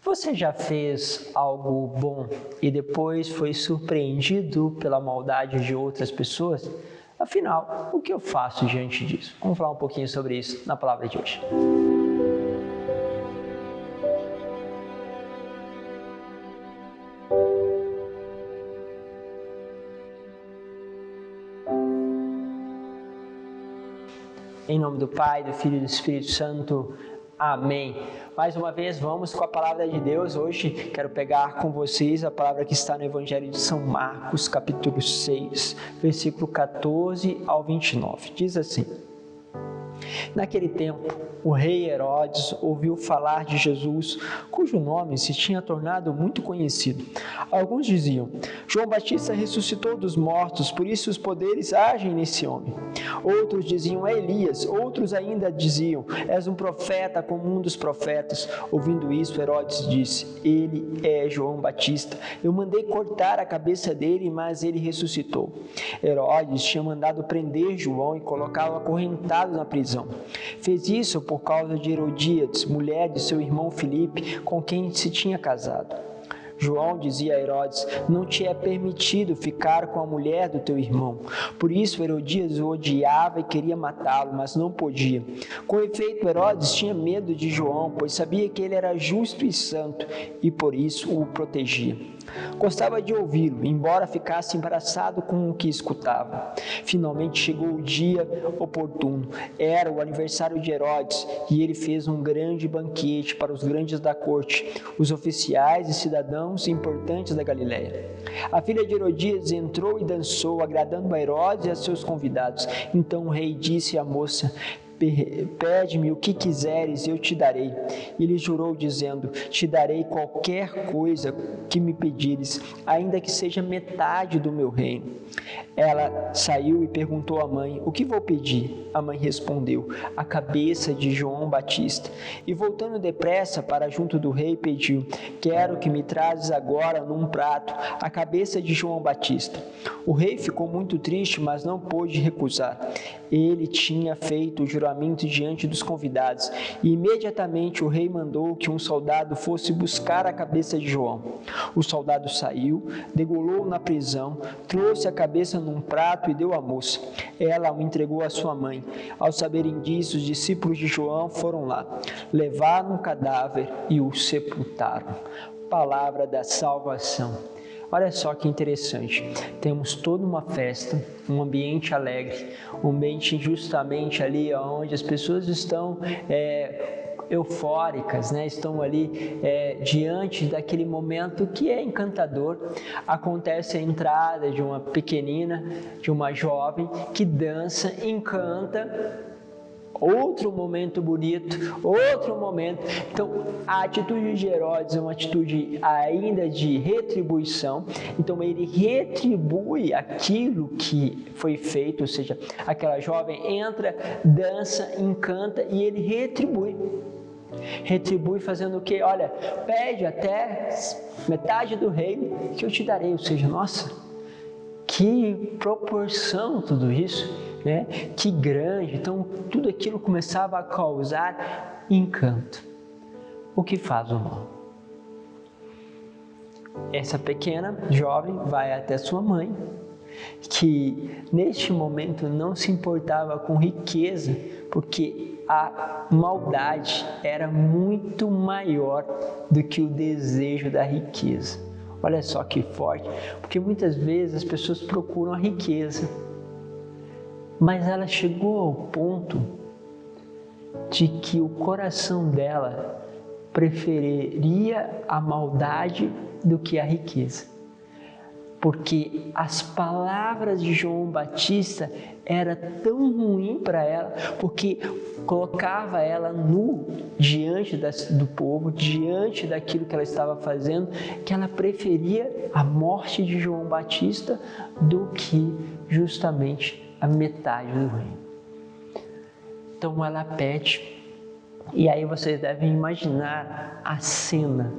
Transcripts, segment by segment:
Você já fez algo bom e depois foi surpreendido pela maldade de outras pessoas? Afinal, o que eu faço diante disso? Vamos falar um pouquinho sobre isso na palavra de hoje. Em nome do Pai, do Filho e do Espírito Santo. Amém. Mais uma vez, vamos com a palavra de Deus. Hoje quero pegar com vocês a palavra que está no Evangelho de São Marcos, capítulo 6, versículo 14 ao 29. Diz assim: Naquele tempo, o rei Herodes ouviu falar de Jesus, cujo nome se tinha tornado muito conhecido. Alguns diziam: João Batista ressuscitou dos mortos, por isso os poderes agem nesse homem. Outros diziam: é Elias. Outros ainda diziam: és um profeta como um dos profetas. Ouvindo isso, Herodes disse: ele é João Batista. Eu mandei cortar a cabeça dele, mas ele ressuscitou. Herodes tinha mandado prender João e colocá-lo acorrentado na prisão. Fez isso por causa de Herodíades, mulher de seu irmão Filipe, com quem se tinha casado. João dizia a Herodes: não te é permitido ficar com a mulher do teu irmão. Por isso Herodíades o odiava e queria matá-lo, mas não podia. Com efeito, Herodes tinha medo de João, pois sabia que ele era justo e santo, e por isso o protegia. Gostava de ouvi-lo, embora ficasse embaraçado com o que escutava. Finalmente chegou o dia oportuno. Era o aniversário de Herodes, e ele fez um grande banquete para os grandes da corte, os oficiais e cidadãos importantes da Galileia. A filha de Herodíades entrou e dançou, agradando a Herodes e a seus convidados. Então o rei disse à moça: pede-me o que quiseres e eu te darei. E ele jurou dizendo: te darei qualquer coisa que me pedires, ainda que seja metade do meu reino. Ela saiu e perguntou à mãe: o que vou pedir? A mãe respondeu: a cabeça de João Batista. E voltando depressa para junto do rei, pediu: quero que me trazes agora num prato a cabeça de João Batista. O rei ficou muito triste, mas não pôde recusar. Ele tinha feito o juramento diante dos convidados, e imediatamente o rei mandou que um soldado fosse buscar a cabeça de João. O soldado saiu, degolou na prisão, trouxe a cabeça num prato e deu à moça. Ela o entregou à sua mãe. Ao saberem disso, os discípulos de João foram lá, levaram o cadáver e o sepultaram. Palavra da salvação. Olha só que interessante, temos toda uma festa, um ambiente alegre, um ambiente justamente ali onde as pessoas estão eufóricas, né? Estão ali diante daquele momento que é encantador. Acontece a entrada de uma pequenina, de uma jovem que dança, encanta. Outro momento bonito, outro momento. Então, a atitude de Herodes é uma atitude ainda de retribuição. Então, ele retribui aquilo que foi feito, ou seja, aquela jovem entra, dança, encanta e ele retribui. Retribui fazendo o quê? Olha, pede até metade do reino que eu te darei. Ou seja, nossa, que proporção tudo isso. Né? Que grande, então tudo aquilo começava a causar encanto. O que faz o mal? Essa pequena jovem vai até sua mãe, que neste momento não se importava com riqueza, porque a maldade era muito maior do que o desejo da riqueza. Olha só que forte, porque muitas vezes as pessoas procuram a riqueza, mas ela chegou ao ponto de que o coração dela preferiria a maldade do que a riqueza. Porque as palavras de João Batista eram tão ruins para ela, porque colocava ela nu diante do povo, diante daquilo que ela estava fazendo, que ela preferia a morte de João Batista do que justamente a metade do reino. Então ela pede, e aí vocês devem imaginar a cena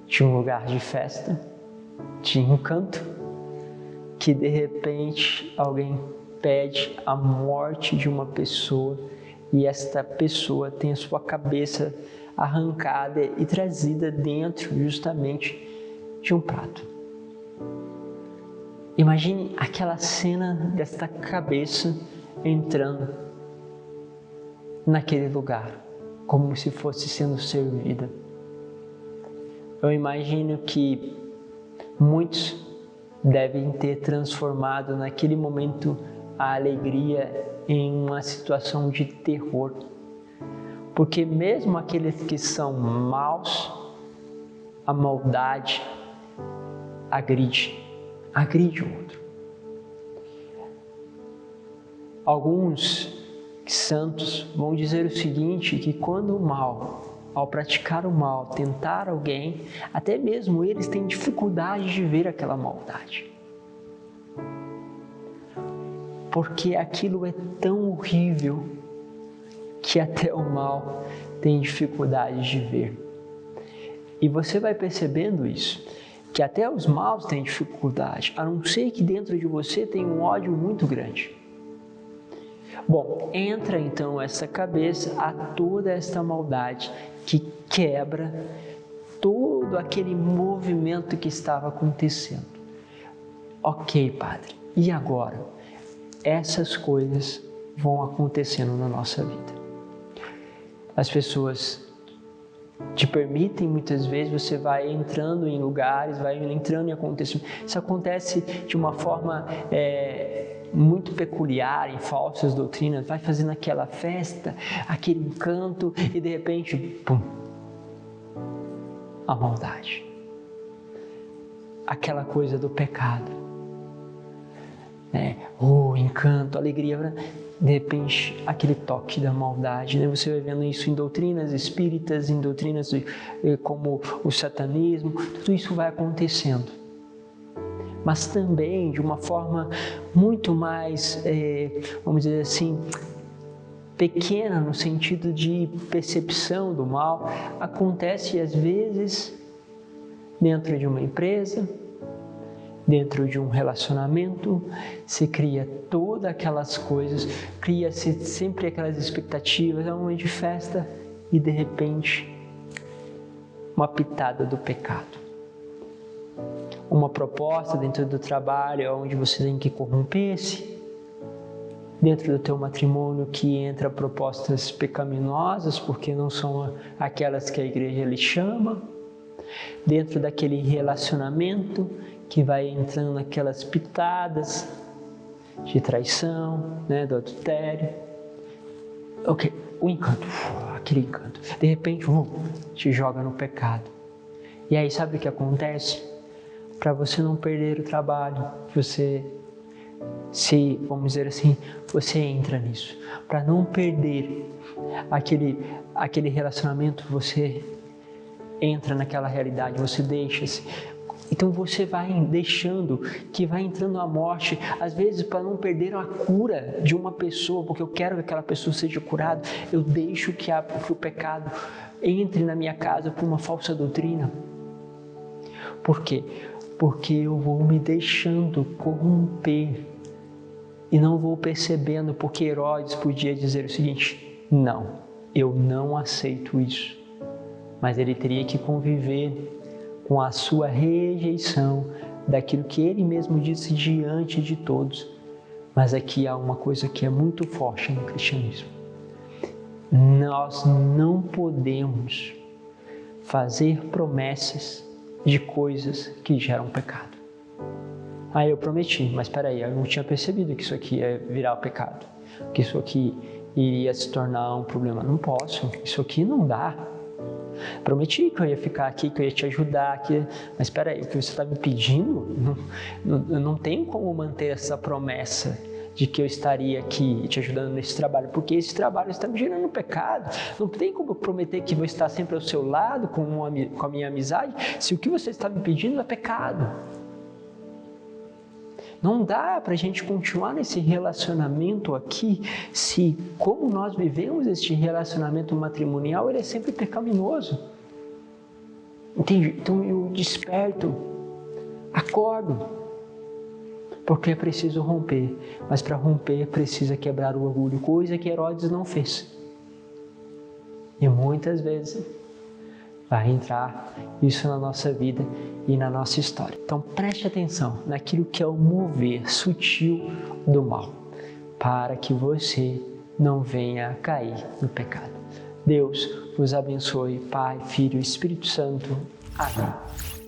de um lugar de festa, de encanto, que de repente alguém pede a morte de uma pessoa e esta pessoa tem a sua cabeça arrancada e trazida dentro justamente de um prato. Imagine aquela cena desta cabeça entrando naquele lugar, como se fosse sendo servida. Eu imagino que muitos devem ter transformado naquele momento a alegria em uma situação de terror. Porque mesmo aqueles que são maus, a maldade agride o outro. Alguns santos vão dizer o seguinte, que quando o mal, ao praticar o mal, tentar alguém, até mesmo eles têm dificuldade de ver aquela maldade. Porque aquilo é tão horrível que até o mal tem dificuldade de ver. E você vai percebendo isso, que até os maus têm dificuldade, a não ser que dentro de você tem um ódio muito grande. Bom, entra então essa cabeça a toda esta maldade que quebra todo aquele movimento que estava acontecendo. Ok, Padre, e agora? Essas coisas vão acontecendo na nossa vida. As pessoas te permitem, muitas vezes, você vai entrando em lugares, vai entrando em acontecimentos. Isso acontece de uma forma muito peculiar em falsas doutrinas, vai fazendo aquela festa, aquele encanto e de repente, pum, a maldade. Aquela coisa do pecado. Encanto, alegria, de repente aquele toque da maldade, né? Você vai vendo isso em doutrinas espíritas, em doutrinas como o satanismo, tudo isso vai acontecendo. Mas também de uma forma muito mais, vamos dizer assim, pequena no sentido de percepção do mal, acontece às vezes dentro de uma empresa, dentro de um relacionamento, se cria todas aquelas coisas, cria-se sempre aquelas expectativas, é um momento de festa e de repente uma pitada do pecado. Uma proposta dentro do trabalho onde você tem que corromper-se, dentro do teu matrimônio que entra propostas pecaminosas porque não são aquelas que a igreja lhe chama, dentro daquele relacionamento que vai entrando aquelas pitadas de traição, né, do adultério. Ok, o encanto, aquele encanto, de repente te joga no pecado. E aí sabe o que acontece? Para você não perder o trabalho, vamos dizer assim, você entra nisso. Para não perder aquele relacionamento, você entra naquela realidade, você deixa-se. Então você vai deixando que vai entrando a morte, às vezes para não perder a cura de uma pessoa, porque eu quero que aquela pessoa seja curada, eu deixo que o pecado entre na minha casa por uma falsa doutrina. Por quê? Porque eu vou me deixando corromper e não vou percebendo, porque Herodes podia dizer o seguinte: não, eu não aceito isso. Mas ele teria que conviver com a sua rejeição daquilo que ele mesmo disse diante de todos. Mas aqui há uma coisa que é muito forte no cristianismo. Nós não podemos fazer promessas de coisas que geram pecado. Eu prometi, mas espera aí, eu não tinha percebido que isso aqui ia virar pecado, que isso aqui iria se tornar um problema. Não posso, isso aqui não dá. Prometi que eu ia ficar aqui, que eu ia te ajudar aqui, mas espera aí, o que você está me pedindo, eu não tenho como manter essa promessa de que eu estaria aqui te ajudando nesse trabalho, porque esse trabalho está me gerando pecado. Não tem como prometer que vou estar sempre ao seu lado com a minha amizade, se o que você está me pedindo é pecado. Não dá para a gente continuar nesse relacionamento aqui se, como nós vivemos este relacionamento matrimonial, ele é sempre pecaminoso. Entende? Então eu desperto, acordo, porque é preciso romper. Mas para romper precisa quebrar o orgulho, coisa que Herodes não fez. E muitas vezes vai entrar isso na nossa vida e na nossa história. Então preste atenção naquilo que é o mover sutil do mal, para que você não venha a cair no pecado. Deus vos abençoe, Pai, Filho e Espírito Santo. Amém.